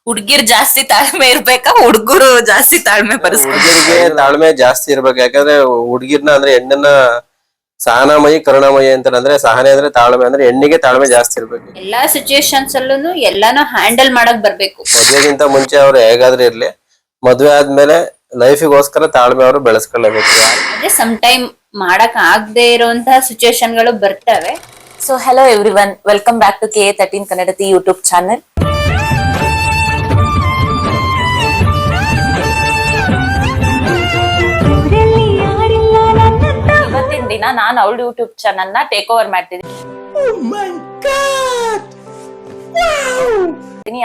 ಹುಡ್ಗಿರ್ ಜಾಸ್ತಿ ತಾಳ್ಮೆ ಇರ್ಬೇಕಾ ಹುಡ್ಗರು ಜಾಸ್ತಿ ತಾಳ್ಮೆ ಹುಡುಗಿರಿಗೆ ತಾಳ್ಮೆ ಜಾಸ್ತಿ ಇರ್ಬೇಕು. ಯಾಕಂದ್ರೆ ಹುಡ್ಗಿರ್ನ ಅಂದ್ರೆ ಹೆಣ್ಣನ್ನ ಸಹನಾಮಯಿ ಕರುಣಾಮಯಿ ಅಂತಾರೆ. ಅಂದ್ರೆ ಸಹನೆ ಅಂದ್ರೆ ತಾಳ್ಮೆ, ಅಂದ್ರೆ ಹೆಣ್ಣಿಗೆ ತಾಳ್ಮೆ ಜಾಸ್ತಿ ಇರ್ಬೇಕು. ಎಲ್ಲಾ ಸಿಚುಯೇಷನ್ಸ್ ಅಲ್ಲೂ ಎಲ್ಲಾನು ಹ್ಯಾಂಡಲ್ ಮಾಡಕ್ ಬರ್ಬೇಕು. ಮದ್ವೆಗಿಂತ ಮುಂಚೆ ಅವ್ರು ಹೇಗಾದ್ರೂ ಇರ್ಲಿ, ಮದ್ವೆ ಆದ್ಮೇಲೆ ಲೈಫಿಗೋಸ್ಕರ ತಾಳ್ಮೆ ಅವರು ಬೆಳೆಸ್ಕೊಳ್ಳಬೇಕು. ಅಂದ್ರೆ ಸಮ್ ಟೈಮ್ ಮಾಡಕ್ ಆಗದೆ ಇರುವಂತಹ ಸಿಚುಯೇಷನ್ ಗಳು ಬರ್ತವೆ. So hello everyone, welcome back to KA13 Kannadathi YouTube channel. ಇವತ್ತಿನ ದಿನ ನಾನು ಅವಳ ಯೂಟ್ಯೂಬ್ ಚಾನೆಲ್ ನ ಟೇಕ್ ಓವರ್ ಮಾಡ್ತಿದ್ದೀನಿ.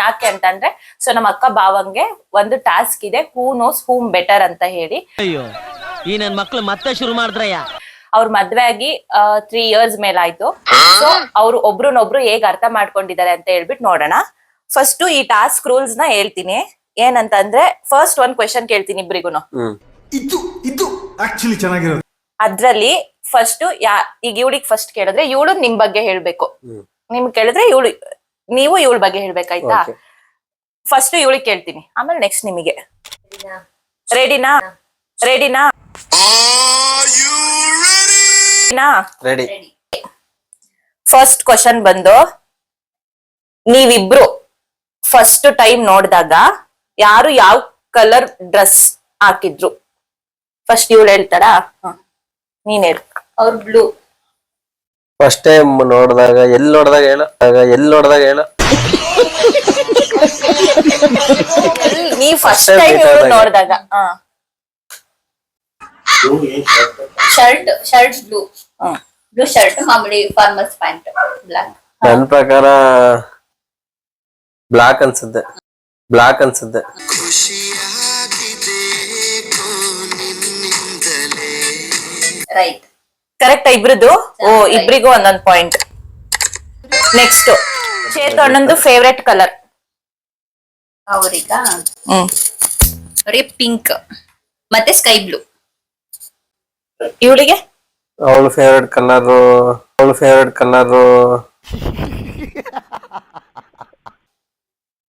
ಯಾಕೆ ಅಂತಂದ್ರೆ ಸೊ ನಮ್ಮ ಅಕ್ಕ ಬಾವಂಗೆ ಒಂದು ಟಾಸ್ಕ್ ಇದೆ, ಹೂ ನೋಸ್ ಹೂಮ್ ಬೆಟರ್ ಅಂತ ಹೇಳಿ. ಅಯ್ಯೋ ಈ ನನ್ ಮಕ್ಳು ಮತ್ತೆ ಶುರು ಮಾಡಿದ್ರಯ್ಯ. ಅವ್ರ ಮದ್ವೆ ಆಗಿ 3 years ಮೇಲಾಯ್ತು. ಸೊ ಅವ್ರು ಒಬ್ರುನೊಬ್ರು ಹೇಗ್ ಅರ್ಥ ಮಾಡ್ಕೊಂಡಿದ್ದಾರೆ ಅಂತ ಹೇಳ್ಬಿಟ್ಟು ನೋಡೋಣ. ಫಸ್ಟ್ ಈ ಟಾಸ್ಕ್ ರೂಲ್ಸ್ ನ ಹೇಳ್ತೀನಿ. ಏನಂತಂದ್ರೆ ಫಸ್ಟ್ ಒಂದ್ ಕ್ವೆಶನ್ ಕೇಳ್ತೀನಿ ಇಬ್ರಿಗೂನು. ಅದ್ರಲ್ಲಿ ಫಸ್ಟ್ ಈಗ ಇವಳಿಗೆ ಫಸ್ಟ್ ಕೇಳಿದ್ರೆ ಇವಳು ನಿಮ್ ಬಗ್ಗೆ ಹೇಳ್ಬೇಕು, ನಿಮ್ಗೆ ಕೇಳಿದ್ರೆ ನೀವು ಇವಳ ಬಗ್ಗೆ ಹೇಳ್ಬೇಕಾಯ್ತಾ. ಫಸ್ಟ್ ಇವಳಿಗೆ ಕೇಳ್ತೀನಿ, ಆಮೇಲೆ ನೆಕ್ಸ್ಟ್ ನಿಮಗೆ. ರೆಡಿನಾ? ರೆಡಿನಾ? ರೆಡಿ. ಫಸ್ಟ್ ಕ್ವಶನ್ ಬಂದು, ನೀವಿಬ್ರು ಫಸ್ಟ್ ಟೈಮ್ ನೋಡಿದಾಗ ಯಾರು ಯಾವ ಕಲರ್ ಡ್ರೆಸ್ ಹಾಕಿದ್ರು? ಫಸ್ಟ್ ಇವಳು ಹೇಳ್ತಾರಾ? ನೀನ್ ಹೇಳು. ಅವ್ರು ಬ್ಲೂ. ಫಸ್ಟ್ ಟೈಮ್ ನೋಡಿದಾಗ ಎಲ್ಲಿ ನೋಡಿದಾಗ ಹೇಳು. ನೀವ್ ಫಸ್ಟ್ ಟೈಮ್ ನೋಡಿದಾಗ ಶರ್ಟ್ ಬ್ಲೂ ಶರ್ಟ್, ಮಾಮೂಲಿ ಫಾರ್ಮಲ್ಸ್ ಪ್ಯಾಂಟ್ ಬ್ಲಾಕ್. ನನ್ನ ಪ್ರಕಾರ ಬ್ಲಾಕ್ ಅನ್ಸುತ್ತೆ. Right, correct. ಇಬ್ರದ್ದು ಇಬ್ರಿಗೂ ಒಂದೊಂದ್ ಪಾಯಿಂಟ್. ನೆಕ್ಸ್ಟ್, ಚೇತು ಅಣ್ಣಂದು ಫೇವ್ರೆಟ್ ಕಲರ್. ಅವ್ರಿಗೆ ಪಿಂಕ್ ಮತ್ತೆ ಸ್ಕೈ ಬ್ಲೂ. ಇವಳಿಗೆ ಅವಳ ಫೇವ್ರೆಟ್ ಕಲರ್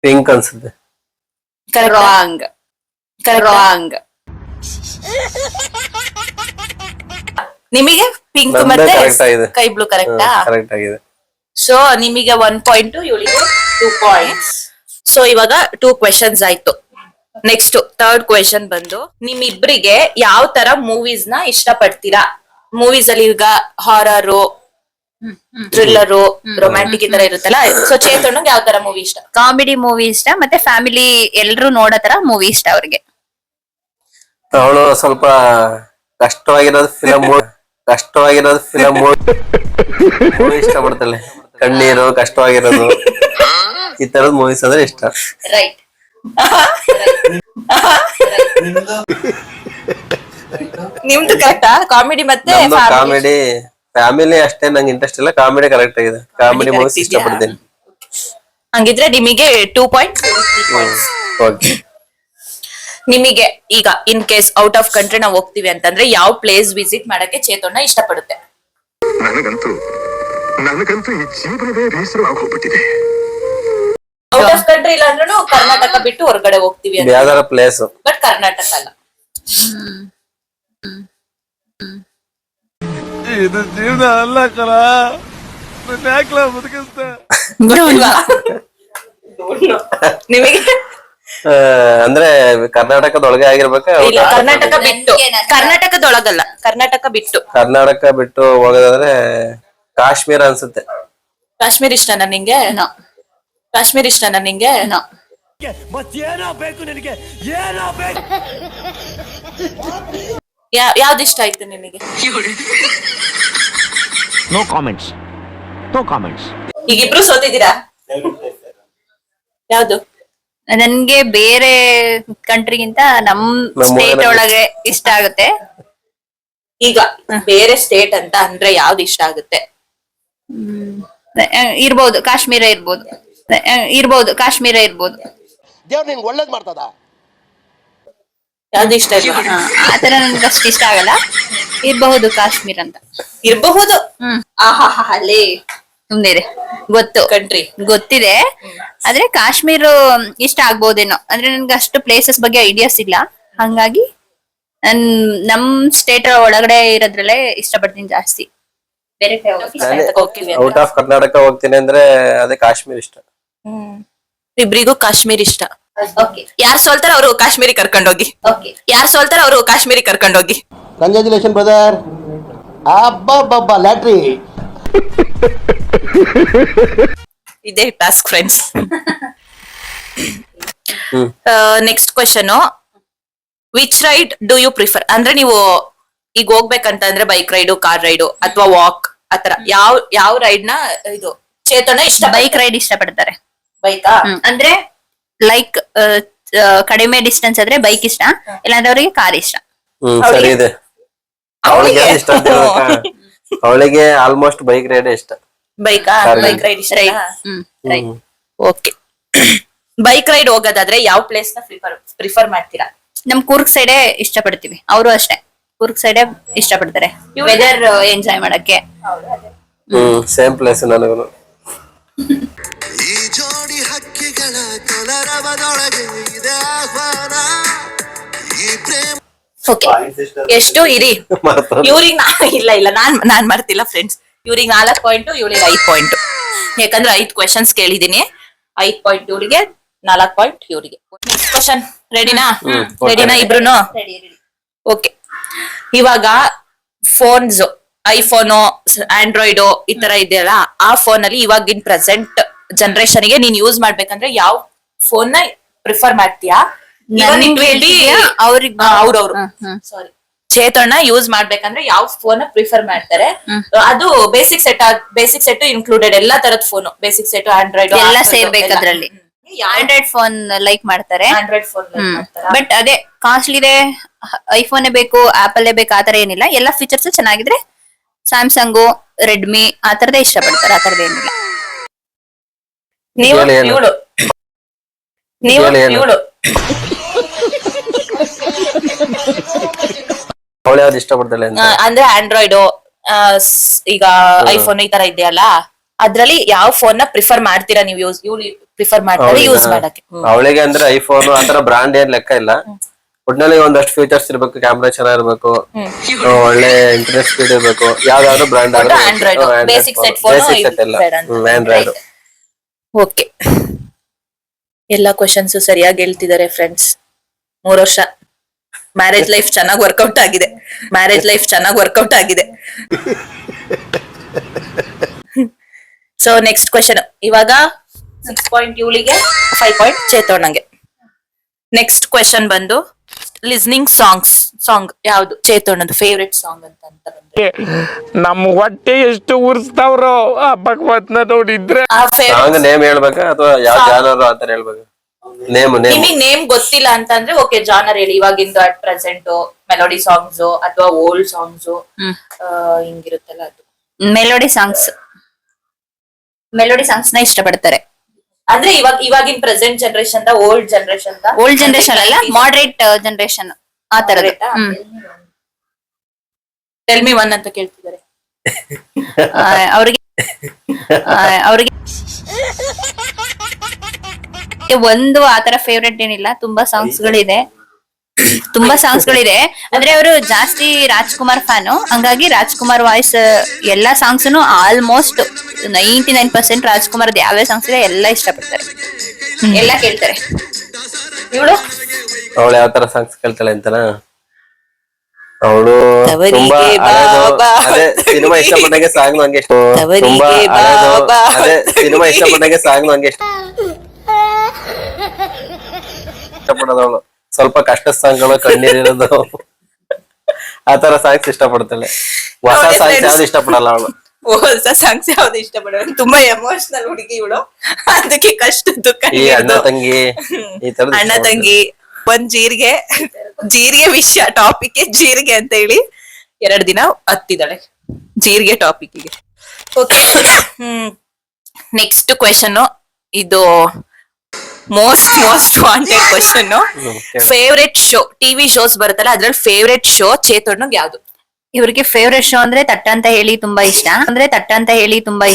ಪಿಂಕ್ ಅನ್ಸುತ್ತೆ. ರಾಂಗ್. ನಿಮಗೆ ಪಿಂಕ್ ಮತ್ತೆ ಸ್ಕೈ ಬ್ಲೂ ಕರೆಕ್ಟಾ? ಕರೆಕ್ಟ್ ಆಗಿದೆ. ಸೊ ನಿಮಗೆ 1 ಪಾಯಿಂಟ್, ಇವಳಿಗೆ 2 ಪಾಯಿಂಟ್ಸ್. ಸೊ ಇವಾಗ 2 ಕ್ವೆಶನ್ಸ್ ಆಯ್ತು. ನೆಕ್ಸ್ಟ್ ಥರ್ಡ್ ಕ್ವೆಶನ್ ಬಂದು, ನಿಮ್ಮಿಬ್ರಿಗೆ ಯಾವ ತರ ಮೂವೀಸ್ ನ ಇಷ್ಟ ಪಡ್ತೀರಾ? ಮೂವೀಸ್ ಅಲ್ಲಿ ಈಗ ಹಾರರು, ಥ್ರಿಲ್ಲರು, ರೊಮ್ಯಾಂಟಿಕ್ ಈ ತರ ಇರುತ್ತಲ್ಲ. ಸೊ ಚೇತಣ್ಣಗೆ ಯಾವ ತರ ಮೂವಿ ಇಷ್ಟ? ಕಾಮಿಡಿ ಮೂವಿ ಇಷ್ಟ, ಮತ್ತೆ ಫ್ಯಾಮಿಲಿ ಎಲ್ರು ನೋಡೋ ತರ ಮೂವಿ ಇಷ್ಟ ಅವ್ರಿಗೆ. ಅವಳು ಸ್ವಲ್ಪ ಕಷ್ಟವಾಗಿರೋದು ಫಿಲಂ ಇಷ್ಟಪಡ್ತಾಳೆ. ಕಣ್ಣೀರು, ಕಷ್ಟವಾಗಿರೋದು, ಈ ತರದ ಮೂವೀಸ್ ಅಂದ್ರೆ ಇಷ್ಟ. ರೈಟ್. ನಿಮ್ದು ಕರೆಕ್ಟಾ? ಕಾಮಿಡಿ ಮತ್ತೆ ಕಾಮಿಡಿ. ಫ್ಯಾಮಿಲಿ ಅಷ್ಟೇ ನಂಗೆ ಇಂಟ್ರೆಸ್ಟ್ ಇಲ್ಲ, ಕಾಮಿಡಿ ಕರೆಕ್ಟ್ ಆಗಿದೆ. ಕಾಮಿಡಿ ಮೂವೀಸ್ ಇಷ್ಟಪಡ್ತೀನಿ. ಹಂಗಿದ್ರೆ ನಿಮಗೆ 2 ಪಾಯಿಂಟ್ಸ್. ನಿಮಗೆ ಈಗ in case out of country ನಾವು ಹೋಗ್ತೀವಿ ಅಂತಂದ್ರೆ ಯಾವ ಪ್ಲೇಸ್ ವಿಸಿಟ್ ಮಾಡಕ್ಕೆ ಚೇತಣ್ಣ ಇಷ್ಟಪಡುತ್ತೆ? ನನಗಂತೂ ಈ ಜೀವನವೇ ಬೇಸರವಾಗೋಗ್ಬಿಟ್ಟಿದೆ. ಔಟ್ ಆಫ್ ಕಂಟ್ರಿ ಇಲ್ಲ ಅಂದ್ರೂ ಕರ್ನಾಟಕ ಬಿಟ್ಟು ಹೊರಗಡೆ ಹೋಗ್ತೀವಿ ಅಂತ. ಯಾವ್ದಾರ ಪ್ಲೇಸ್, ಬಟ್ ಕರ್ನಾಟಕ ಅಲ್ಲ. ಇದು ಜೀವನ ಅಲ್ಲ ಕಲ, ಬದುಕಿಸ್ತ. ನಿಮಗೆ ಅಂದ್ರೆ ಕರ್ನಾಟಕದೊಳಗೆ ಆಗಿರ್ಬೇಕಾ? ಇಲ್ಲ, ಕರ್ನಾಟಕ ಬಿಟ್ಟು. ಕರ್ನಾಟಕದೊಳಗಲ್ಲ, ಕರ್ನಾಟಕ ಬಿಟ್ಟು ಹೋಗೋದಾದ್ರೆ ಕಾಶ್ಮೀರ ಅನ್ಸುತ್ತೆ. ಕಾಶ್ಮೀರ್ ಇಷ್ಟನಾ ನಿಂಗೆ? ಕಾಶ್ಮೀರ್ ಇಷ್ಟನಾ ನಿಂಗೆ? ಯಾವ್ದು ಇಷ್ಟ ಆಯ್ತು ನಿನಗೆ? No comments. ಈಗಿಬ್ರು ಸೋತಿದ್ದೀರಾ. ಯಾವ್ದು? ನನ್ಗೆ ಬೇರೆ ಕಂಟ್ರಿಗಿಂತ ನಮ್ ಸ್ಟೇಟ್ ಒಳಗೆ ಇಷ್ಟ ಆಗುತ್ತೆ. ಈಗ ಬೇರೆ ಸ್ಟೇಟ್ ಅಂತ ಅಂದ್ರೆ ಯಾವ್ದು ಇಷ್ಟ ಆಗುತ್ತೆ? ಇರ್ಬೋದು ಕಾಶ್ಮೀರ ಇರ್ಬೋದು. ದೇವ್ರು ನಿಂಗೆ ಒಳ್ಳೇದ್ ಮಾಡ್ತದ. ಯಾವ್ದು ಇಷ್ಟ ಇಲ್ಲ? ಆತರ ನನ್ಗೆ ಅಷ್ಟು ಇಷ್ಟ ಆಗಲ್ಲ. ಇರಬಹುದು ಕಾಶ್ಮೀರ ಅಂತ. ಇರಬಹುದು. ಆಹಾ ಅಲ್ಲೇ ಸುಮ್ನಿರಿ ಗೊತ್ತು ಕಂಟ್ರಿ. ಗೊತ್ತಿದೆ ಆದ್ರೆ ಕಾಶ್ಮೀರ ಇಷ್ಟ ಆಗ್ಬೋದೇನೋ ಅಂದ್ರೆ ನನ್ಗೆ ಅಷ್ಟು ಪ್ಲೇಸಸ್ ಬಗ್ಗೆ ಐಡಿಯಾಸ್ ಇಲ್ಲ ಹಂಗಾಗಿ ನಮ್ ಸ್ಟೇಟ್ ಒಳಗಡೆ ಇರೋದ್ರಲ್ಲೇ ಇಷ್ಟಪಡ್ತೀನಿ ಜಾಸ್ತಿ. ಬೇರೆ ಕಡೆ ಹೋಗಕ್ಕೆ ಔಟ್ ಆಫ್ ಕರ್ನಾಟಕ ಹೋಗ್ತೀನಿ ಅಂದ್ರೆ ಅದೇ ಕಾಶ್ಮೀರ್ ಇಷ್ಟ. ಇಬ್ರಿಗೂ ಕಾಶ್ಮೀರ್ ಇಷ್ಟ. ಓಕೆ ಯಾರ್ ಸೋಲ್ತಾರ ಅವರು ಕಾಶ್ಮೀರಿ ಕರ್ಕೊಂಡೋಗಿ. ಓಕೆ ಯಾರ್ ಸೋಲ್ತಾರ ಅವರು ಕಾಶ್ಮೀರಿ ಕರ್ಕೊಂಡೋಗಿ. Congratulation brother. ಅಬ್ಬಬ್ಬಬ್ಬ ಲ್ಯಾಟ್ರಿ. ಇದೇ task friends. Next question, which ride do you prefer? ಅಂದ್ರೆ ನೀವು ಈಗ ಹೋಗ್ಬೇಕಂತಂದ್ರೆ ಬೈಕ್ ರೈಡು, ಕಾರ್ ರೈಡು ಅಥವಾ ವಾಕ್ ಆತರ ಯಾವ ರೈಡ್ ನ ಇದು ಚೇತನ ಇಷ್ಟ? ಬೈಕ್ ರೈಡ್ ಇಷ್ಟಪಡ್ತಾರೆ. ಬೈಕಾ? ಅಂದ್ರೆ ಲೈಕ್ ಕಡಿಮೆ ಡಿಸ್ಟೆನ್ಸ್ ಆದ್ರೆ ಬೈಕ್ ಇಷ್ಟ, ಇಲ್ಲಾಂದ್ರೆ ಅವರಿಗೆ ಕಾರ್ ಇಷ್ಟ. ಸರಿ ಇದೆ. ಅವಳಿಗೆ ಇಷ್ಟ ಅಂತ ಹೇಳ್ಬೇಕಾ? ಅವಳಿಗೆ ಆಲ್ಮೋಸ್ಟ್ ಬೈಕ್ ರೈಡ್ ಇಷ್ಟ. ಬೈಕಾ? Car ಬೈಕ್ ರೈಡ್ ಇಷ್ಟ. ರೈಟ್. ಓಕೆ. ಬೈಕ್ ರೈಡ್ ಹೋಗೋದಾದ್ರೆ ಯಾವ ಪ್ಲೇಸ್ ನ ಪ್ರಿಫರ್ ಮಾಡ್ತೀರಾ? ನಮ್ ಕೂರ್ಗ್ ಸೈಡೇ ಇಷ್ಟಪಡ್ತೀವಿ, ಅವರು ಅಷ್ಟೇ ಕೂರ್ಗ್ ಸೈಡೇ ಇಷ್ಟಪಡ್ತಾರೆ ವೆದರ್ ಎಂಜಾಯ್ ಮಾಡಕ್ಕೆ. ಸೇಮ್ ಪ್ಲೇಸ್ ನನಗೂ. ಈ ಜೋಡಿ ಹಕ್ಕಿಗಳ ಕಲರವದೊಳಗೆ ಇದೆ ಆಹ್ವಾನ. ಈ ಪ್ರೇಮ ಓಕೆ. ಎಷ್ಟು ಇರಿ ಇವ್ರಿಗೆ ಇಲ್ಲ ನಾನ್ ಮಾಡ್ತಿಲ್ಲ ಫ್ರೆಂಡ್ಸ್. ಇವ್ರಿಗೆ 4 ಪಾಯಿಂಟ್, ಇವ್ರಿಗೆ 5 ಪಾಯಿಂಟ್. ಯಾಕಂದ್ರೆ 5 ಕ್ವೆಶನ್ಸ್ ಕೇಳಿದೀನಿ. 5 ಪಾಯಿಂಟ್ ಇವ್ರಿಗೆ, 4 ಪಾಯಿಂಟ್ ಇವ್ರಿಗೆ. ನೆಕ್ಸ್ಟ್ ಕ್ವೆಶನ್ ರೆಡಿನಾ? ರೆಡಿನಾ ಇಬ್ರುನು? ಓಕೆ. ಇವಾಗ ಫೋನ್ಸ್, ಐಫೋನು, ಆಂಡ್ರಾಯ್ಡ್ ಈ ತರ ಇದೆಯಲ್ಲ, ಆ ಫೋನ್ ಅಲ್ಲಿ ಇವಾಗಿನ ಪ್ರೆಸೆಂಟ್ ಜನರೇಷನ್ ಗೆ ನೀನ್ ಯೂಸ್ ಮಾಡ್ಬೇಕಂದ್ರೆ ಯಾವ ಫೋನ್ ನ ಪ್ರಿಫರ್ ಮಾಡ್ತೀಯಾ? ಅವ್ರವ್ರು ಸಾರಿ, ಚೇತನ ಯೂಸ್ ಮಾಡ್ಬೇಕಂದ್ರೆ ಯಾವ ಫೋನ್ ಪ್ರಿಫರ್ ಮಾಡ್ತಾರೆ? ಅದು ಬೇಸಿಕ್ ಸೆಟ್ ಇನ್ಕ್ಲೂಡೆಡ್, ಎಲ್ಲಾ ತರದ ಫೋನ್, ಬೇಸಿಕ್ ಸೆಟ್, ಆಂಡ್ರಾಯ್ಡ್ ಎಲ್ಲ ಸೇರ್ಬೇಕು ಅದ್ರಲ್ಲಿ. ಆಂಡ್ರಾಯ್ಡ್ ಫೋನ್ ಲೈಕ್ ಮಾಡ್ತಾರೆ, ಆಂಡ್ರಾಯ್ಡ್ ಫೋನ್. ಬಟ್ ಅದೇ ಕಾಸ್ಟ್ಲಿ ಇದೆ, ಐಫೋನ್ ಬೇಕು, ಆಪಲ್ ಬೇಕು ಆತರ ಏನಿಲ್ಲ. ಎಲ್ಲಾ ಫೀಚರ್ಸ್ ಚೆನ್ನಾಗಿದ್ರೆ ಸ್ಯಾಮ್ಸಂಗು, ರೆಡ್ಮಿ ಆ ತರದೇ ಇಷ್ಟಪಡ್ತಾರೆ, ಆ ತರದ ಏನಿಲ್ಲ. ನೀವು ಹೇಳಿ ಏನು? ಹೇಳಿ ಏನು? ಇವಳು ಅವಳು ಯಾವ್ದು ಇಷ್ಟಪಡ್ತಾಳೆ ಅಂತ? ಅಂದ್ರೆ ಆಂಡ್ರಾಯ್ಡ್, ಈಗ ಐಫೋನ್ ಈ ತರ ಇದೆಯಲ್ಲ, ಅದ್ರಲ್ಲಿ ಯಾವ ಫೋನ್ ನ ಪ್ರಿಫರ್ ಮಾಡ್ತೀರಾ ನೀವು? ಇವ್ಳು ಪ್ರಿಫರ್ ಮಾಡ್ತಾರೆ ಯೂಸ್ ಮಾಡಕ್ಕೆ. ಅವಳಿಗೆ ಅಂದ್ರೆ ಐಫೋನ್ ಆತರ ಬ್ರಾಂಡ್ ಏನ್ ಲೆಕ್ಕ ಇಲ್ಲ. ಒಟ್ನಲ್ಲಿ ಒಂದಷ್ಟು ಫೀಚರ್ಸ್ ಇರ್ಬೇಕು, ಕ್ಯಾಮ್ರಾ ಚೆನ್ನಾಗಿರ್ಬೇಕು, ಒಳ್ಳೆ ಇಂಟರ್ನೆಟ್ ಸ್ಪೀಡ್ ಇರ್ಬೇಕು. ಯಾವ್ದಾದ್ರು brand Android basic set phone ಎಲ್ಲ ಆಂಡ್ರಾಯ್ಡ್. ಓಕೆ. ಎಲ್ಲಾ ಕ್ವಶನ್ಸ್ ಸರಿಯಾಗಿ ಹೇಳ್ತಿದ್ದಾರೆ ಫ್ರೆಂಡ್ಸ್. 3 ವರ್ಷ ಮ್ಯಾರೇಜ್ ಲೈಫ್ ಚೆನ್ನಾಗಿ ವರ್ಕೌಟ್ ಆಗಿದೆ. ಸೊ ನೆಕ್ಸ್ಟ್ ಕ್ವಶನ್, ಇವಾಗ 6 ಪಾಯಿಂಟ್ ಇವಳಿಗೆ, 5 ಪಾಯಿಂಟ್ ಚೇತೋಣಂಗೆ. ನೆಕ್ಸ್ಟ್ ಕ್ವಶನ್ ಬಂದು ಲಿಸ್ನಿಂಗ್ ಸಾಂಗ್ ಯಾವ್ದು ಚೇತೋಣದ ಫೇವ್ರೆಟ್ ಸಾಂಗ್ ಅಂತ ಬಂದ್ರೆ? ನಮ್ಮ ಹೊಟ್ಟೆ ಎಷ್ಟು ಉರ್ಸ್ತಾವ್ರೋ ಆ ಭಗವತ್ನ ನೋಡಿದ್ರೆ. ಆ ಸಾಂಗ್ ನೇಮ್ ಹೇಳ್ಬೇಕಾ ಅಥವಾ ಯಾವ ಜಾನರ್ ಆತರ ಹೇಳ್ಬೇಕಾ? ನಿಮಗ್ ನೇಮ್ ಗೊತ್ತಿಲ್ಲ ಅಂತಂದ್ರೆ ಓಕೆ, ಜಾನರ್ ಹೇಳಿ. ಇವಾಗಿಂದು ಅಟ್ ಪ್ರೆಸೆಂಟ್ ಮೆಲೋಡಿ ಸಾಂಗ್ಸ್ ಅಥವಾ ಓಲ್ಡ್ ಸಾಂಗ್ಸ್ ಹಿಂಗಿರುತ್ತಲ್ಲ ಅದು. ಮೆಲೋಡಿ ಸಾಂಗ್ಸ್ ನ ಇಷ್ಟಪಡ್ತಾರೆ. ಅಂದ್ರೆ ಇವಾಗಿನ ಪ್ರೆಸೆಂಟ್ ಜನರೇಷನ್ ಓಲ್ಡ್ ಜನರೇಷನ್ ಅಲ್ಲ, ಮಾಡ್ರೇಟ್ ಜನರೇಷನ್ ಆ ತರದ್ದು. ಟೆಲ್ ಮಿ ಒನ್ ಅಂತ ಕೇಳ್ತಿದ್ದಾರೆ. ಅವ್ರಿಗೆ ಒಂದು ಆತರ ಫೇವ್ರೆಟ್ ಏನಿಲ್ಲ, ತುಂಬಾ ಸಾಂಗ್ಸ್ ಗಳಿದೆ. ಅಂದ್ರೆ ಅವರು ಜಾಸ್ತಿ ರಾಜ್ಕುಮಾರ್ ಫ್ಯಾನು, ಹಂಗಾಗಿ ರಾಜ್ಕುಮಾರ್ ವಾಯ್ಸ್ ಎಲ್ಲಾ ಸಾಂಗ್ಸ್ ಆಲ್ಮೋಸ್ಟ್ 99% ರಾಜ್ಕುಮಾರ್ ಯಾವ್ಯಾವ ಸಾಂಗ್ಸ್ ಇದೆ ಎಲ್ಲ ಇಷ್ಟಪಡ್ತಾರೆ, ಎಲ್ಲ ಕೇಳ್ತಾರೆ. ಇವಳು ಯಾವ ತರ ಸಾಂಗ್ಸ್ ಕೇಳ್ತಾಳೆ ಅಂತನಾ? ಅವಳು ತುಂಬಾ ಅದೇ ಸಿನಿಮಾ ಇಷ್ಟಪಟ್ಟಂಗೆ ಸಾಂಗ್ ನಂಗೆ ಇಷ್ಟ. ತುಂಬಾ ಅದೇ ಸಿನಿಮಾ ಇಷ್ಟಪಟ್ಟಂಗೆ ಸಾಂಗ್ ನಂಗೆ ಇಷ್ಟಪಡೋದವಳು. ಸ್ವಲ್ಪ ಕಷ್ಟ ಸಾಂಗ್ಗಳು, ಕಣ್ಣೀರಿರೋದು, ಆತರ ಸಾಂಗ್ಸ್ ಇಷ್ಟಪಡ್ತಾಳೆ. ಹೊಸ ಸಾಂಗ್ಸ್ ಯಾವ್ದು ಇಷ್ಟಪಡಲ್ಲ ಅವಳು. ಹೊಸ ಸಾಂಗ್ಸ್ ಯಾವ್ದು ಇಷ್ಟಪಡೋಣ. ತುಂಬಾ ಎಮೋಷನಲ್ ಹುಡುಗಿ ಇವಳು, ಅದಕ್ಕೆ ಕಷ್ಟ ದುಃಖ. ಈ ಅಣ್ಣ ತಂಗಿ ಈ ತರ ಅಣ್ಣ ತಂಗಿ, ಒಂದ್ ಜೀರಿಗೆ ವಿಷಯ ಟಾಪಿಕ್ ಜೀರಿಗೆ ಅಂತ ಹೇಳಿ 2 ದಿನ ಹತ್ತಿದ್ದಾಳೆ ಜೀರಿಗೆ ಟಾಪಿಕ್ಗೆ. ಓಕೆ. ನೆಕ್ಸ್ಟ್ ಕ್ವೆಶನ್, ಇದು most wanted question. Favourite show, TV shows ಬರುತ್ತಲ್ಲ, ಅದ್ರಲ್ಲಿ ಫೇವ್ರೆಟ್ ಶೋ ಚೇತೋಣ್ಗೆ ಯಾವ್ದು? ಇವ್ರಿಗೆ ಫೇವ್ರೆಟ್ ಶೋ ಅಂದ್ರೆ ತಟ್ಟ ಅಂತ ಹೇಳಿ ತುಂಬಾ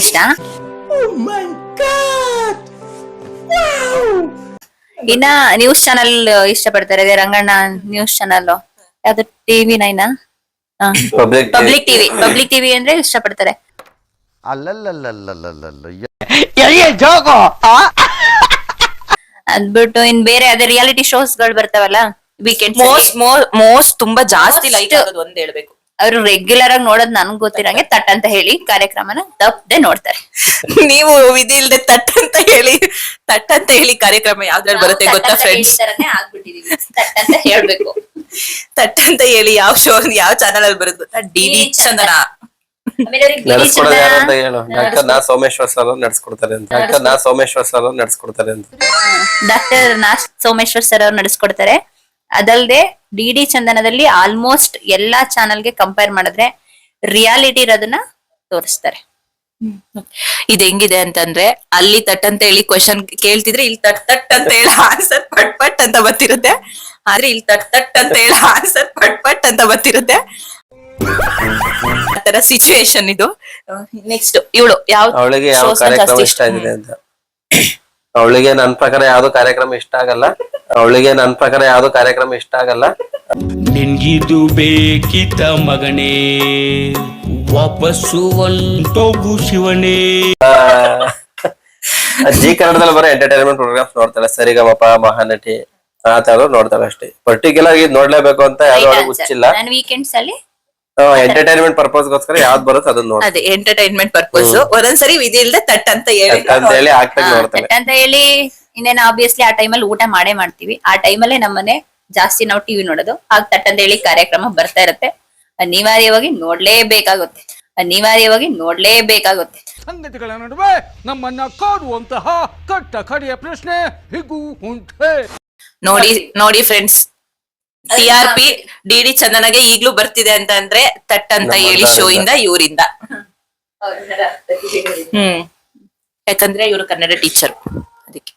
ಇಷ್ಟ. ಇನ್ನ ನ್ಯೂಸ್ ಚಾನಲ್ ಇಷ್ಟಪಡ್ತಾರೆ. ಅದೇ ರಂಗಣ್ಣ ನ್ಯೂಸ್ ಚಾನಲ್, ಯಾವ್ದು ಟಿವಿ 9 ಪಬ್ಲಿಕ್ ಟಿವಿ ಅಂದ್ರೆ ಇಷ್ಟಪಡ್ತಾರೆ. ಅದ್ಬಿಟ್ಟು ಇನ್ ಬೇರೆ ಅದೇ ರಿಯಾಲಿಟಿ ಶೋಸ್ ಗಳು ಬರ್ತಾವಲ್ಲ ವೀಕೆಂಡ್, ಮೋಸ್ಟ್ ತುಂಬಾ ಜಾಸ್ತಿ ಲೈಕ್ ಆಗೋದು ಒಂದ್ ಹೇಳ್ಬೇಕು. ಅವ್ರು ರೆಗ್ಯುಲರ್ ಆಗಿ ನೋಡೋದ್ ನನ್ಗ್ ಗೊತ್ತಿರಂಗೆ ತಟ್ ಅಂತ ಹೇಳಿ ಕಾರ್ಯಕ್ರಮನ ತಪ್ಪದೆ ನೋಡ್ತಾರೆ. ನೀವು ವಿಧಿ ಇಲ್ದೆ ತಟ್ ಅಂತ ಹೇಳಿ ಕಾರ್ಯಕ್ರಮ ಯಾವ್ದ್ರಲ್ಲಿ ಬರುತ್ತೆ ಗೊತ್ತಾ ಫ್ರೆಂಡ್ಸ್? ತಟ್ ಅಂತ ಹೇಳ್ಬೇಕು. ತಟ್ ಅಂತ ಹೇಳಿ ಯಾವ ಶೋ ಯಾವ ಚಾನಲ್ ಅಲ್ಲಿ ಬರುತ್ತೆ ಗೊತ್ತಾ? ಡಿಡಿ ಚಂದನ. ಆಮೇಲೆ ಅವ್ರಿಗೆ ಗಿರೀಶ್ ನಡ್ಸ್ಕೊಡೋದು ಯಾರು ಅಂತ ಚಂದನ, ಹೇಳು. ಡಾಕ್ಟರ್ ನಾ ಸೋಮೇಶ್ವರ್ ಸರ್ ನಡ್ಸ್ಕೊಡ್ತಾರೆ ಅಂತ. ಡಾಕ್ಟರ್ ನಾ ಸೋಮೇಶ್ವರ್ ಸರ್ ಅವ್ರು ನಡೆಸ್ಕೊಡ್ತಾರೆ. ಅದಲ್ದೆ ಡಿಡಿ ಚಂದನದಲ್ಲಿ ಆಲ್ಮೋಸ್ಟ್ ಎಲ್ಲಾ ಚಾನಲ್ಗೆ ಕಂಪೇರ್ ಮಾಡಿದ್ರೆ ರಿಯಾಲಿಟಿ ಇರೋದನ್ನ ತೋರಿಸ್ತಾರೆ. ಇದು ಹೆಂಗಿದೆ ಅಂತಂದ್ರೆ, ಅಲ್ಲಿ ತಟ್ ಅಂತ ಹೇಳಿ ಕ್ವಶನ್ ಕೇಳ್ತಿದ್ರೆ ಇಲ್ಲಿ ತಟ್ ಅಂತ ಹೇಳಿ ಆನ್ಸರ್ ಪಟ್ ಅಂತ ಬರ್ತಿರುತ್ತೆ. ಆದ್ರೆ ಇಲ್ಲಿ ತಟ್ ಅಂತ ಹೇಳಿ ಆನ್ಸರ್ ಪಟ್ ಅಂತ ಬರ್ತಿರುತ್ತೆ. ಆತರ ಸಿಚುವೇಶನ್ ಇದು. ನೆಕ್ಸ್ಟ್ ಇವಳು ಅವಳಿಗೆ ಯಾವ ಕಾರ್ಯಕ್ರಮ ಇಷ್ಟ ಆಗಿದೆ ಅಂತ. ಅವಳಿಗೆ ನನ್ ಪ್ರಕಾರ ಯಾವ್ದು ಕಾರ್ಯಕ್ರಮ ಇಷ್ಟ ಆಗಲ್ಲ. ನಿನ್ಗಿದು ಬೇಕಿತ ಮಗನೇ, ವಾಪಸ್ಸು ಒಂಟೋಗು ಶಿವನೇ. ಜಿ ಕನ್ನಡದಲ್ಲಿ ಬರೋ ಎಂಟರ್ಟೈನ್ಮೆಂಟ್ ಪ್ರೋಗ್ರಾಮ್ಸ್ ನೋಡ್ತಾಳೆ. ಸರಿಗಮಪ, ಮಹಾನಟಿ ಆ ತರ ನೋಡ್ತಾಳೆ ಅಷ್ಟೇ. ಪರ್ಟಿಕ್ಯುಲರ್ ಆಗಿ ನೋಡ್ಲೇಬೇಕು ಅಂತ ಯಾವ್ದು ಅವಳಿಗೆ ಹುಚ್ಚಿಲ್ಲ. ನಾನು ವೀಕೆಂಡ್ಸ್ ಅಲ್ಲಿ ಎಂಟರ್ಟೈನ್ಮೆಂಟ್ ಪರ್ಪಸ್ ಗೋಸ್ಕರ ಯಾವ್ದು ಬರುತ್ತೆ ಅದನ್ನ ನೋಡಿ. ಅದೇ ಎಂಟರ್ಟೈನ್ಮೆಂಟ್ ಪರ್ಪಸ್. ಒಂದೊಂದ್ಸರಿ ವಿಧಿ ಇಲ್ದೆ ತಟ್ ಅಂತ ಹೇಳಿ ಅಂತ ಹೇಳಿ ಆಗ್ತಾಗ ನೋಡ್ತಾಳೆ. ತಟ್ ಅಂತ ಹೇಳಿ ಇನ್ನೇನು ಆಬ್ವಿಯಸ್ಲಿ ಆ ಟೈಮಲ್ಲಿ ಊಟ ಮಾಡ್ತೀವಿ. ಆ ಟೈಮಲ್ಲೇ ನಮ್ಮನೆ ಜಾಸ್ತಿ ನಾವು ಟಿವಿ ನೋಡೋದು. ಆಗ ತಟ್ ಅಂತ ಹೇಳಿ ಕಾರ್ಯಕ್ರಮ ಬರ್ತಾ ಇರುತ್ತೆ. ಅನಿವಾರ್ಯವಾಗಿ ನೋಡ್ಲೇಬೇಕಾಗುತ್ತೆ. ಸಂಗತಿಗಳ ನಡುವೆ ನಮ್ಮನ್ನ ಕಾಡುವಂತಹ ಕಟ್ಟ ಕಡೆಯ ಪ್ರಶ್ನೆ ಹೀಗೂ ಉಂಟೆ. ನೋಡಿ ಫ್ರೆಂಡ್ಸ್, TRP ಡಿಡಿ ಚಂದನಗೆ ಈಗ್ಲೂ ಬರ್ತಿದೆ ಅಂತ ಅಂದ್ರೆ ತಟ್ ಅಂತ ಹೇಳಿ ಶೋ ಇಂದ ಇವರಿಂದ. ಯಾಕಂದ್ರೆ ಇವರು ಕನ್ನಡ ಟೀಚರ್, ಅದಕ್ಕೆ.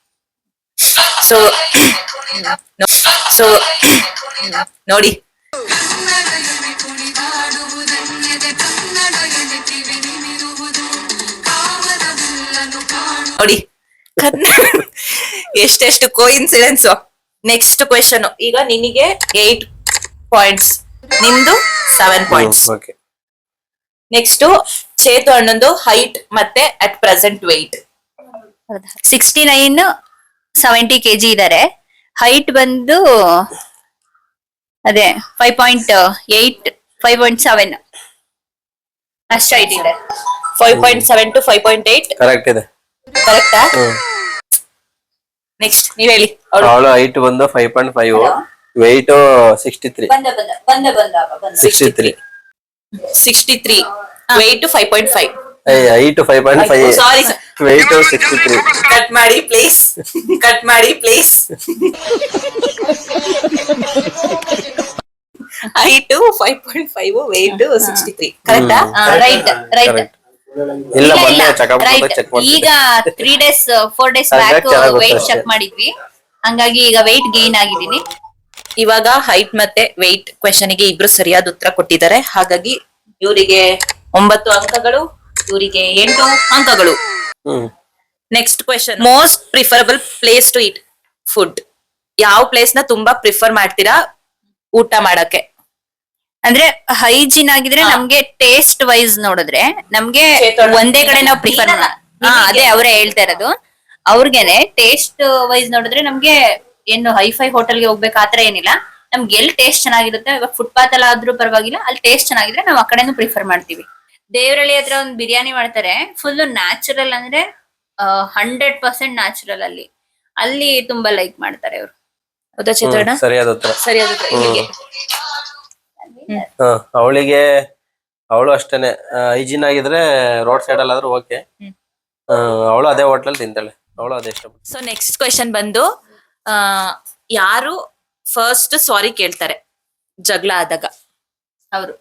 ಸೊ ನೋಡಿ, ಎಷ್ಟೆಷ್ಟು ಕೋಇನ್ಸಿಡೆನ್ಸ್. Next question. ಈಗ ನಿನಗೆ 8 ಪಾಯಿಂಟ್ಸ್, ನಿಮ್ದು 7 ಪಾಯಿಂಟ್ಸ್. ನೆಕ್ಸ್ಟ್ ಚೇತು ಅಣ್ಣಂದು ಹೈಟ್ ಮತ್ತೆ ಅಟ್ ಪ್ರೆಸೆಂಟ್ ವೆಯ್ಟ್ 69-70 kg ಇದಾರೆ. ಹೈಟ್ ಬಂದು ಅದೇ 5.8 5.7 ಅಷ್ಟು ಹೈಟ್ ಇದೆ. 5.7 to 5.8 ಕರೆಕ್ಟ್ ಇದೆ. ಕರೆಕ್ಟಾ? ನೆಕ್ಸ್ಟ್ ನೀವ್ ಹೇಳಿ. ಅವಳು ಹೈಟ್ ಬಂದು 5.5, weight 63. 63, weight 5.5. Height 5.5, sorry, weight 63. Cut ಮಾಡಿ ಪ್ಲೀಸ್. Height 5.5, weight 63. ಕರೆಕ್ಟಾ? ರೈಟ್. ಇಲ್ಲ, ಮೊನ್ನೆ ಚೆಕ್ ಈಗ 4 days ಬ್ಯಾಕ್ ವೆಯ್ಟ್ ಚೆಕ್ ಮಾಡಿದ್ವಿ. ಹಂಗಾಗಿ ಈಗ ವೆಯ್ಟ್ ಗೇನ್ ಆಗಿದ್ದೀನಿ. ಇವಾಗ ಹೈಟ್ ಮತ್ತೆ ವೆಯ್ಟ್ ಕ್ವೆಶನ್ ಗೆ ಇಬ್ರು ಸರಿಯಾದ ಉತ್ತರ ಕೊಟ್ಟಿದ್ದಾರೆ. ಹಾಗಾಗಿ ಇವರಿಗೆ 9 ಅಂಕಗಳು, ಇವರಿಗೆ 8 ಅಂಕಗಳು. Next question. Most preferable place to eat food. ಯಾವ ಪ್ಲೇಸ್ ನ ತುಂಬಾ ಪ್ರಿಫರ್ ಮಾಡ್ತೀರಾ ಊಟ ಮಾಡಕ್ಕೆ? ಅಂದ್ರೆ ಹೈಜೀನ್ ಆಗಿದ್ರೆ ನಮ್ಗೆ ಟೇಸ್ಟ್ ವೈಸ್ ನೋಡಿದ್ರೆ ನಮ್ಗೆ ಒಂದೇ ಕಡೆ ನಾವು ಪ್ರಿಫರ್ ಅದೇ ಅವರೇ ಹೇಳ್ತಾ ಇರೋದು. ಅವ್ರಿಗೆನೆ ಟೇಸ್ಟ್ ವೈಸ್ ನೋಡಿದ್ರೆ ನಮ್ಗೆ ಏನು ಹೈಫೈ ಹೋಟೆಲ್ಗೆ ಹೋಗ್ಬೇಕು ಆತರ ಏನಿಲ್ಲ. ನಮ್ಗೆ ಎಲ್ಲಿ ಟೇಸ್ಟ್ ಚೆನ್ನಾಗಿರುತ್ತೆ, ಇವಾಗ ಫುಟ್ಪಾತ್ ಎಲ್ಲ ಆದ್ರೂ ಪರವಾಗಿಲ್ಲ, ಅಲ್ಲಿ ಟೇಸ್ಟ್ ಚೆನ್ನಾಗಿದ್ರೆ ನಾವು ಆ ಕಡೆನೂ ಪ್ರಿಫರ್ ಮಾಡ್ತೀವಿ. ದೇವರಳ್ಳಿ ಹತ್ರ ಒಂದು ಬಿರಿಯಾನಿ ಮಾಡ್ತಾರೆ, ಫುಲ್ ನ್ಯಾಚುರಲ್ ಅಂದ್ರೆ 100% ನ್ಯಾಚುರಲ್. ಅಲ್ಲಿ ತುಂಬಾ ಲೈಕ್ ಮಾಡ್ತಾರೆ ಅವರು. ಹೌದಾ ಚಿತ್ರಣ? ಸರಿಯಾದ ಉತ್ತರ. ಅವಳು ಅಷ್ಟೇನೆ ಹೈಜೀನ್ ಆಗಿದ್ರೆ ರೋಡ್ ಸೈಡ್ ಅಲ್ಲಾದ್ರೂ ಓಕೆ. ಅವಳು ಅದೇ ಹೋಟ್ಲಲ್ಲಿ ತಿಂತಾಳೆ, ಅವಳು ಅದೇ ಇಷ್ಟ. ಸೊ ನೆಕ್ಸ್ಟ್ ಕ್ವೆಶನ್ ಬಂದು, ಯಾರು ಫಸ್ಟ್ ಸಾರಿ ಕೇಳ್ತಾರೆ ಜಗಳ ಆದಾಗ? ಅವರು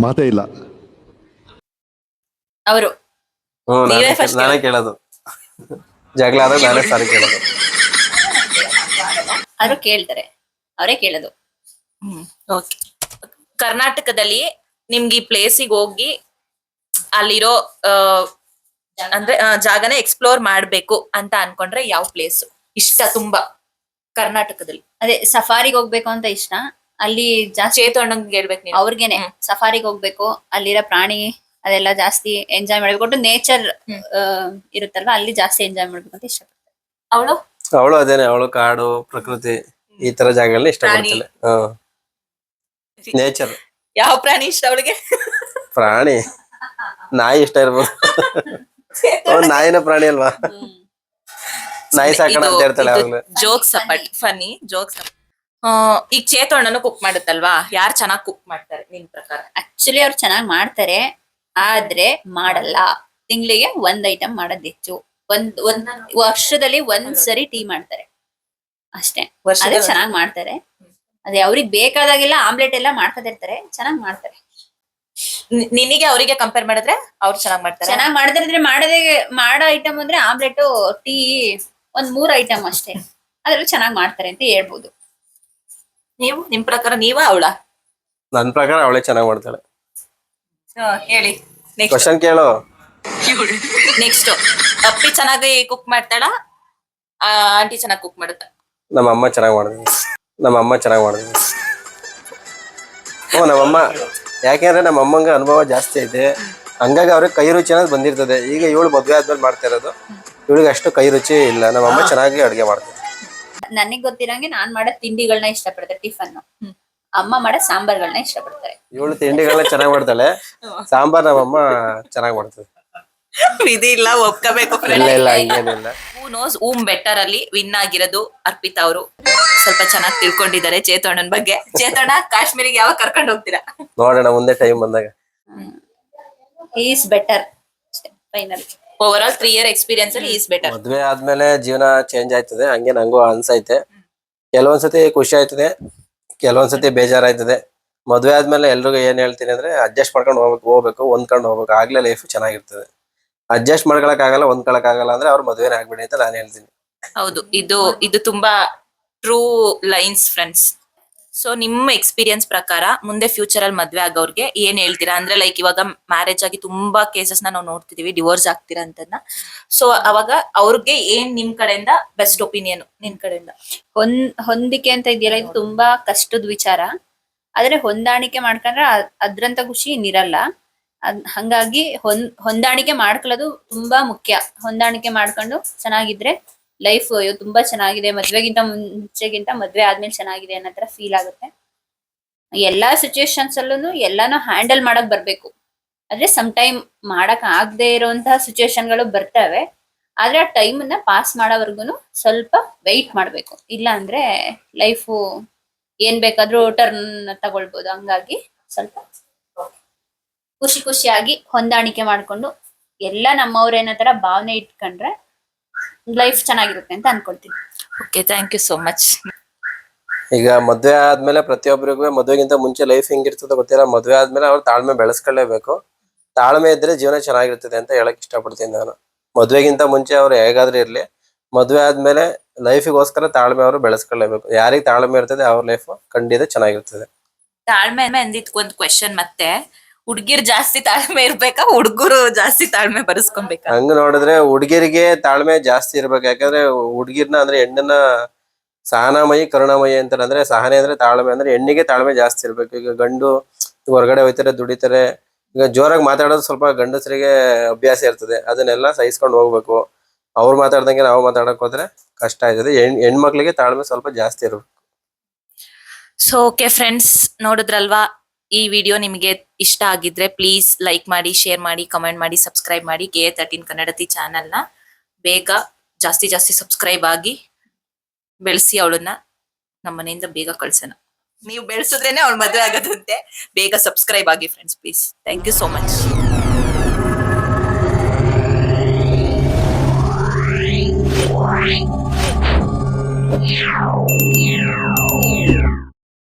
ಮಾತೇ ಇಲ್ಲ. ಅವರು ನೀವೇ first ನಾನೇ ಕೇಳೋದು. ಜಗಳ ಆದಾಗ ನಾನೇ ಸಾರಿ ಕೇಳೋದು. ಆದ್ರೂ ಕೇಳ್ತಾರೆ, ಅವರೇ ಕೇಳೋದು. ಓಕೆ. ಕರ್ನಾಟಕದಲ್ಲಿ ನಿಮ್ಗೆ ಈ ಪ್ಲೇಸಿಗೆ ಹೋಗಿ ಅಲ್ಲಿರೋ ಅಂದ್ರೆ ಜಾಗನ ಎಕ್ಸ್ಪ್ಲೋರ್ ಮಾಡ್ಬೇಕು ಅಂತ ಅನ್ಕೊಂಡ್ರೆ ಯಾವ ಪ್ಲೇಸ್ ಇಷ್ಟ ತುಂಬಾ ಕರ್ನಾಟಕದಲ್ಲಿ? ಅದೇ ಸಫಾರಿಗೆ ಹೋಗ್ಬೇಕು ಅಂತ ಇಷ್ಟ. ಅಲ್ಲಿ ಜಾಸ್ತಿ ಚೇತಣ್ಣಂಗೆ ಹೇಳ್ಬೇಕು ನೀವು. ಅವ್ರಿಗೇನೆ ಸಫಾರಿಗೆ ಹೋಗ್ಬೇಕು, ಅಲ್ಲಿರೋ ಪ್ರಾಣಿ ಅದೆಲ್ಲ ಜಾಸ್ತಿ ಎಂಜಾಯ್ ಮಾಡ್ಬೇಕು. ಒಟ್ಟು ನೇಚರ್ ಇರುತ್ತಲ್ವಾ, ಅಲ್ಲಿ ಜಾಸ್ತಿ ಎಂಜಾಯ್ ಮಾಡ್ಬೇಕು ಅಂತ ಇಷ್ಟಪಡ್ತಾರೆ. ಅವಳು ಅದೇನೆ, ಅವಳು ಕಾಡು ಪ್ರಕೃತಿ ಈ ತರ ಜಾಗಗಳನ್ನ ಇಷ್ಟಪಡ್ತಾಳೆ. ನೇಚರ್. ಯಾವ ಪ್ರಾಣಿ ಇಷ್ಟ ಅವಳಿಗೆ? ಪ್ರಾಣಿ ನಾಯಿ ಇಷ್ಟ ಇರ್ಬೋದು. ನಾಯಿನ ಪ್ರಾಣಿ ಅಲ್ವಾ, ನಾಯಿ ಸಾಕಣ ಅಂತ ಹೇಳ್ತಾಳೆ ಯಾವಾಗ್ಲೂ. Jokes but funny jokes. ಈಗ ಚೇತಣ್ಣನು ಕುಕ್ ಮಾಡುತ್ತಲ್ವಾ, ಯಾರು ಚೆನ್ನಾಗಿ ಕುಕ್ ಮಾಡ್ತಾರೆ ನಿನ್ ಪ್ರಕಾರ? ಆಕ್ಚುಲಿ ಅವ್ರು ಚೆನ್ನಾಗಿ ಮಾಡ್ತಾರೆ, ಆದ್ರೆ ಮಾಡಲ್ಲ. ತಿಂಗಳಿಗೆ ಒಂದ್ ಐಟಮ್ ಮಾಡೋದ್ ಹೆಚ್ಚು. ಒಂದ್ ವರ್ಷದಲ್ಲಿ ಒಂದ್ ಸರಿ ಟೀ ಮಾಡ್ತಾರೆ ಅಷ್ಟೇ. ಅದೇ ಚೆನ್ನಾಗ್ ಮಾಡ್ತಾರೆ. ಅದೇ ಅವ್ರಿಗೆ ಬೇಕಾದಾಗೆಲ್ಲ ಆಮ್ಲೆಟ್ ಎಲ್ಲ ಮಾಡ್ಕೊತಿರ್ತಾರೆ, ಚೆನ್ನಾಗ್ ಮಾಡ್ತಾರೆ. ನಿನಗೆ ಅವರಿಗೆ ಕಂಪೇರ್ ಮಾಡಿದ್ರೆ ಅವ್ರು ಚೆನ್ನಾಗ್ ಮಾಡ್ತಾರೆ? ಚೆನ್ನಾಗ್ ಮಾಡಿದ್ರೆ ಮಾಡೋ ಐಟಮ್ ಅಂದ್ರೆ ಆಮ್ಲೆಟ್, ಟೀ, ಒಂದ್ 3 ಐಟಮ್ ಅಷ್ಟೇ. ಅದ್ರಲ್ಲಿ ಚೆನ್ನಾಗ್ ಮಾಡ್ತಾರೆ ಅಂತ ಹೇಳ್ಬೋದು. ನೀವು ನಿಮ್ ಪ್ರಕಾರ ನೀವ ಅವಳ? ನನ್ ಪ್ರಕಾರ ಅವಳೇ ಚೆನ್ನಾಗ್ ಮಾಡ್ತಾಳೆ. ಹೇಳಿ ಕ್ವಶನ್ ಕೇಳು. ನೆಕ್ಸ್ಟ್, ಅಪ್ಪಿ ಚೆನ್ನಾಗಿ ಕುಕ್ ಮಾಡ್ತಾಳ, ಆಂಟಿ ಚೆನ್ನಾಗಿ ಕುಕ್ ಮಾಡುತ್ತ? ನಮ್ಮ ಅಮ್ಮ ಚೆನ್ನಾಗ್ ಮಾಡಿದ್ವಿ. ನಮ್ಮಮ್ಮ ಯಾಕೆಂದ್ರೆ ನಮ್ಮ ಅಮ್ಮಂಗೆ ಅನುಭವ ಜಾಸ್ತಿ ಐತೆ, ಹಂಗಾಗಿ ಅವ್ರಿಗೆ ಕೈ ರುಚಿ ಅನ್ನೋದು ಬಂದಿರ್ತದೆ. ಈಗ ಇವಳು ಮದ್ವೆ ಆದ್ಮೇಲೆ ಮಾಡ್ತಾ ಇರೋದು, ಇವಳಿಗೆ ಅಷ್ಟು ಕೈ ರುಚಿ ಇಲ್ಲ. ನಮ್ಮಮ್ಮ ಚೆನ್ನಾಗಿ ಅಡ್ಗೆ ಮಾಡ್ತಾರೆ. ನನಗ್ ಗೊತ್ತಿರಂಗೆ ನಾನ್ ಮಾಡೋ ತಿಂಡಿಗಳನ್ನ ಇಷ್ಟಪಡ್ತಾರೆ, ಟಿಫನ್. ಅಮ್ಮ ಮಾಡೋ ಸಾಂಬಾರ್ಗಳನ್ನ ಇಷ್ಟಪಡ್ತಾರೆ. ಇವಳು ತಿಂಡಿಗಳನ್ನ ಚೆನ್ನಾಗ್ ಮಾಡ್ತಾಳೆ, ಸಾಂಬಾರ್ ನಮ್ಮಮ್ಮ ಚೆನ್ನಾಗ್ ಮಾಡ್ತದೆ. ವಿಧಿ ಇಲ್ಲ, ಒಪ್ಕೋಬೇಕು. ಇಲ್ಲ ಹಂಗೇನಿಲ್ಲ. ಹೂ ನೋಸ್ ಊಮ್ ಬೆಟರ್ ಅಲ್ಲಿ ವಿನ್ ಆಗಿರೋದು ಅರ್ಪಿತಾ ಅವರು. ಸ್ವಲ್ಪ ಚೆನ್ನಾಗಿ ತಿಳ್ಕೊಂಡಿದ್ದಾರೆ ಚೇತಣ್ಣನ ಬಗ್ಗೆ. ಚೇತಣ್ಣ, ಕಾಶ್ಮೀರಿಗೆ ಯಾವಾಗ ಕರ್ಕೊಂಡು ಹೋಗ್ತೀರಾ? ನೋಡೋಣ ಮುಂದೆ ಟೈಮ್ ಬಂದಾಗ. Is better final. Over all 3 year experience ಅಲ್ಲಿ ಈಸ್ ಬೆಟರ್. ಮದ್ವೆ ಆದ್ಮೇಲೆ ಜೀವನ ಚೇಂಜ್ ಆಯ್ತದೆ, ಹಂಗೆ ನಂಗೂ ಅನ್ಸೈತೆ. ಕೆಲವೊಂದ್ಸತಿ ಖುಷಿ ಆಯ್ತದೆ, ಕೆಲವೊಂದ್ಸತಿ ಬೇಜಾರಾಯ್ತದೆ. ಮದ್ವೆ ಆದ್ಮೇಲೆ ಎಲ್ರಿಗೂ ಏನ್ ಹೇಳ್ತೀನಿ ಅಂದ್ರೆ ಅಡ್ಜಸ್ಟ್ ಮಾಡ್ಕೊಂಡು ಹೋಗ್ಬೇಕು, ಹೊಂದ್ಕೊಂಡು ಹೋಗ್ಬೇಕು, ಆಗ್ಲೇ ಲೈಫ್ ಚೆನ್ನಾಗಿರ್ತದೆ. ಅಡ್ಜಸ್ಟ್ ಮಾಡ್ಕೊಳಕ್ ಆಗಲ್ಲ, ಹೊಂದ್ಕೊಳಕ್ ಆಗಲ್ಲ ಅಂದ್ರೆ ಅವ್ರ ಮದ್ವೆನೇ ಆಗ್ಬಿಡಿ ಅಂತ ನಾನು ಹೇಳ್ತೀನಿ. ಹೌದು, ಇದು ತುಂಬಾ ಟ್ರೂ ಲೈನ್ಸ್ ಫ್ರೆಂಡ್ಸ್. ಸೊ ನಿಮ್ಮ ಎಕ್ಸ್ಪೀರಿಯನ್ಸ್ ಪ್ರಕಾರ ಮುಂದೆ ಫ್ಯೂಚರ್ ಅಲ್ಲಿ ಮದ್ವೆ ಆಗೋರ್ಗೆ ಏನ್ ಹೇಳ್ತೀರಾ? ಅಂದ್ರೆ ಲೈಕ್ ಇವಾಗ ಮ್ಯಾರೇಜ್ ಆಗಿ ತುಂಬಾ ಕೇಸಸ್ ನಾವು ನೋಡ್ತಿದೀವಿ, ಡಿವೋರ್ಸ್ ಆಗ್ತೀರಾ ಅಂತದ್ನ. ಸೊ ಅವಾಗ ಅವ್ರಿಗೆ ಏನ್ ನಿಮ್ ಕಡೆಯಿಂದ ಬೆಸ್ಟ್ ಒಪಿನಿಯನ್? ನಿನ್ ಕಡೆಯಿಂದ ಹೊಂದಿಕೆ ಅಂತ ಇದೆಯಲ್ಲ, ಇದು ತುಂಬಾ ಕಷ್ಟದ ವಿಚಾರ. ಆದ್ರೆ ಹೊಂದಾಣಿಕೆ ಮಾಡ್ಕೊಂಡ್ರೆ ಅದ್ರಂತ ಖುಷಿ ಇನ್ನಿರಲ್ಲ. ಹಂಗಾಗಿ ಹೊಂದಾಣಿಕೆ ಮಾಡ್ಕೊಳ್ಳೋದು ತುಂಬಾ ಮುಖ್ಯ. ಹೊಂದಾಣಿಕೆ ಮಾಡ್ಕೊಂಡು ಚೆನ್ನಾಗಿದ್ರೆ ಲೈಫ್ ತುಂಬಾ ಚೆನ್ನಾಗಿದೆ, ಮದ್ವೆಗಿಂತ ಮುಂಚೆಗಿಂತ ಮದ್ವೆ ಆದ್ಮೇಲೆ ಚೆನ್ನಾಗಿದೆ ಅನ್ನೋ ತರ ಫೀಲ್ ಆಗುತ್ತೆ. ಎಲ್ಲಾ ಸಿಚುಯೇಷನ್ಸ್ ಅಲ್ಲೂ ಎಲ್ಲಾನು ಹ್ಯಾಂಡಲ್ ಮಾಡಕ್ ಬರ್ಬೇಕು. ಆದ್ರೆ ಸಮ್ ಟೈಮ್ ಮಾಡಕ್ ಆಗದೆ ಇರುವಂತಹ ಸಿಚುಯೇಷನ್ಗಳು ಬರ್ತವೆ. ಆದ್ರೆ ಆ ಟೈಮನ್ನ ಪಾಸ್ ಮಾಡೋವರ್ಗುನು ಸ್ವಲ್ಪ ವೆಯ್ಟ್ ಮಾಡ್ಬೇಕು, ಇಲ್ಲ ಅಂದ್ರೆ ಲೈಫು ಏನ್ ಬೇಕಾದ್ರೂ ಟರ್ನ್ ತಗೊಳ್ಬೋದು. ಹಂಗಾಗಿ ಸ್ವಲ್ಪ ಖುಷಿಯಾಗಿ ಹೊಂದಾಣಿಕೆ ಮಾಡ್ಕೊಂಡು ಎಲ್ಲ ನಮ್ಮವ್ರೇನೋ ತರ ಭಾವನೆ ಇಟ್ಕೊಂಡ್ರೆ ಲೈಫ್ ಚೆನ್ನಾಗಿರುತ್ತೆ ಅಂತ ಅನ್ಕೊಳ್ತೀನಿ. Okay, thank you so much. ಈಗ ಮದ್ವೆ ಆದ್ಮೇಲೆ ಪ್ರತಿಯೊಬ್ಬರಿಗೂ ಮದ್ವೆಗಿಂತ ಮುಂಚೆ ಲೈಫ್ ಹೆಂಗಿರ್ತದೆ ಗೊತ್ತಿಲ್ಲ. ಮದ್ವೆ ಆದ್ಮೇಲೆ ಅವ್ರು ತಾಳ್ಮೆ ಬೆಳೆಸ್ಕೊಳ್ಳೇಬೇಕು. ತಾಳ್ಮೆ ಇದ್ರೆ ಜೀವನ ಚೆನ್ನಾಗಿರ್ತದೆ ಅಂತ ಹೇಳಕ್ ಇಷ್ಟಪಡ್ತೀನಿ ನಾನು. ಮದ್ವೆಗಿಂತ ಮುಂಚೆ ಅವ್ರು ಹೇಗಾದ್ರೂ ಇರ್ಲಿ, ಮದ್ವೆ ಆದ್ಮೇಲೆ ಲೈಫಿಗೋಸ್ಕರ ತಾಳ್ಮೆ ಅವರು ಬೆಳೆಸ್ಕೊಳ್ಳೇಬೇಕು. ಯಾರಿಗೆ ತಾಳ್ಮೆ ಇರ್ತದೆ ಅವ್ರ ಲೈಫ್ ಖಂಡಿತ ಚೆನ್ನಾಗಿರ್ತದೆ. ತಾಳ್ಮೆ ಅಂದಿದ್ ಒಂದ್ ಕ್ವೆಶನ್, ಮತ್ತೆ ಹುಡ್ಗಿರ್ ಜಾಸ್ತಿ ತಾಳ್ಮೆ ಇರ್ಬೇಕಾ, ಹುಡ್ಗರು ಜಾಸ್ತಿ ತಾಳ್ಮೆ ಬರೆಸ್ಕೊಬೇಕಾ? ಹಂಗ ನೋಡಿದ್ರೆ ಹುಡ್ಗಿರಿಗೆ ತಾಳ್ಮೆ ಜಾಸ್ತಿ ಇರ್ಬೇಕು. ಯಾಕಂದ್ರೆ ಹುಡ್ಗಿರ್ನ ಅಂದ್ರೆ ಹೆಣ್ಣನ್ನ ಸಹನಾಮಯಿ ಕರುಣಾಮಯಿ ಅಂತಾರೆ. ಅಂದ್ರೆ ಸಹನೆ ಅಂದ್ರೆ ತಾಳ್ಮೆ, ಅಂದ್ರೆ ಹೆಣ್ಣಿಗೆ ತಾಳ್ಮೆ ಜಾಸ್ತಿ ಇರ್ಬೇಕು. ಈಗ ಗಂಡು ಹೊರಗಡೆ ಹೋಯ್ತಾರೆ, ದುಡಿತಾರೆ. ಈಗ ಜೋರಾಗಿ ಮಾತಾಡೋದು ಸ್ವಲ್ಪ ಗಂಡಸರಿಗೆ ಅಭ್ಯಾಸ ಇರ್ತದೆ, ಅದನ್ನೆಲ್ಲ ಸಹಿಸ್ಕೊಂಡು ಹೋಗ್ಬೇಕು. ಅವ್ರು ಮಾತಾಡ್ದಂಗೆ ನಾವು ಮಾತಾಡಕ್ ಹೋದ್ರೆ ಕಷ್ಟ ಆಯ್ತದೆ. ಹೆಣ್ಮಕ್ಳಿಗೆ ತಾಳ್ಮೆ ಸ್ವಲ್ಪ ಜಾಸ್ತಿ ಇರ್ಬೇಕು. ಸೊ ಓಕೆ ಫ್ರೆಂಡ್ಸ್, ನೋಡಿದ್ರಲ್ವಾ? ಈ ವಿಡಿಯೋ ನಿಮಗೆ ಇಷ್ಟ ಆಗಿದ್ರೆ ಪ್ಲೀಸ್ ಲೈಕ್ ಮಾಡಿ, ಶೇರ್ ಮಾಡಿ, ಕಮೆಂಟ್ ಮಾಡಿ, ಸಬ್ಸ್ಕ್ರೈಬ್ ಮಾಡಿ KA13 ಕನ್ನಡತಿ ಚಾನೆಲ್ನ. ಬೇಗ ಜಾಸ್ತಿ ಸಬ್ಸ್ಕ್ರೈಬ್ ಆಗಿ ಬೆಳೆಸಿ ಅವಳನ್ನ ನಮ್ಮ ಮನೆಯಿಂದ ಬೇಗ ಕಳ್ಸೋಣ. ನೀವು ಬೆಳೆಸಿದ್ರೇನೆ ಅವಳು ಮದುವೆ ಆಗೋದಂತೆ. ಬೇಗ ಸಬ್ಸ್ಕ್ರೈಬ್ ಆಗಿ friends, please. Thank you so much.